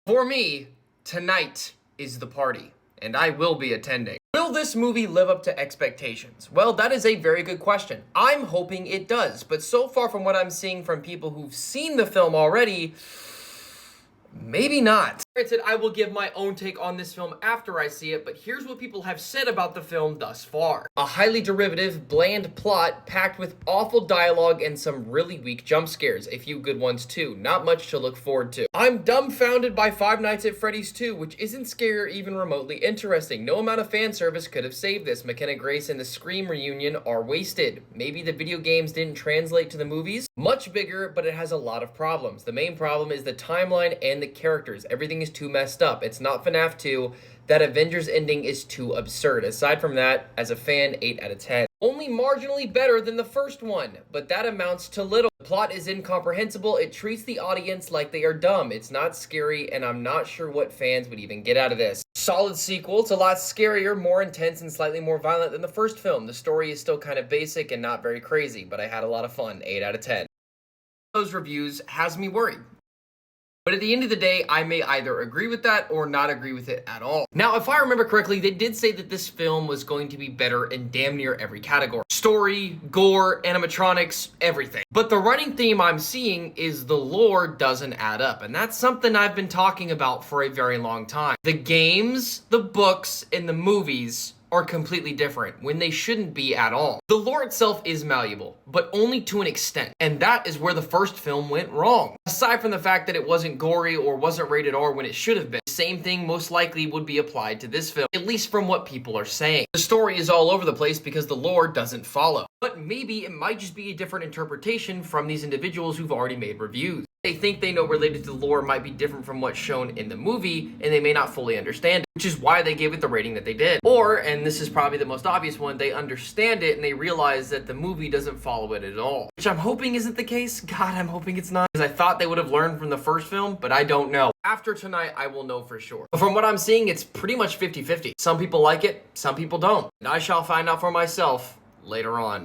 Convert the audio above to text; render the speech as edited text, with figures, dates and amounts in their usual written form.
For me, tonight is the party, and I will be attending. Will this movie live up to expectations? Well, that is a very good question. I'm hoping it does, but so far from what I'm seeing from people who've seen the film already, maybe not. Granted, I will give my own take on this film after I see it, but here's what people have said about the film thus far. A highly derivative, bland plot packed with awful dialogue and some really weak jump scares. A few good ones too. Not much to look forward to. I'm dumbfounded by Five Nights at Freddy's 2, which isn't scary or even remotely interesting. No amount of fan service could have saved this. McKenna Grace and the Scream reunion are wasted. Maybe the video games didn't translate to the movies. Much bigger, but it has a lot of problems. The main problem is the timeline and the characters. Everything is too messed up. It's not FNAF 2. That Avengers ending is too absurd. Aside from that, as a fan, 8 out of 10. Only marginally better than the first one, but that amounts to little. The plot is incomprehensible. It treats the audience like they are dumb. It's not scary, and I'm not sure what fans would even get out of this. Solid sequel. It's a lot scarier, more intense, and slightly more violent than the first film. The story is still kind of basic and not very crazy, but I had a lot of fun. 8 out of 10. Those reviews has me worried. But at the end of the day, I may either agree with that or not agree with it at all. Now, if I remember correctly, they did say that this film was going to be better in damn near every category. Story, gore, animatronics, everything. But the running theme I'm seeing is the lore doesn't add up. And that's something I've been talking about for a very long time. The games, the books, and the movies are completely different when they shouldn't be at all. The lore itself is malleable, but only to an extent, and that is where the first film went wrong. Aside from the fact that it wasn't gory or wasn't rated R when it should have been, the same thing most likely would be applied to this film, at least from what people are saying. The story is all over the place because the lore doesn't follow. But maybe it might just be a different interpretation from these individuals who've already made reviews. They think they know related to the lore might be different from what's shown in the movie, and they may not fully understand it, which is why they gave it the rating that they did. Or, and this is probably the most obvious one, they understand it and they realize that the movie doesn't follow it at all. Which I'm hoping isn't the case. God, I'm hoping it's not. Because I thought they would have learned from the first film, but I don't know. After tonight, I will know for sure. But from what I'm seeing, it's pretty much 50-50. Some people like it, some people don't. And I shall find out for myself later on.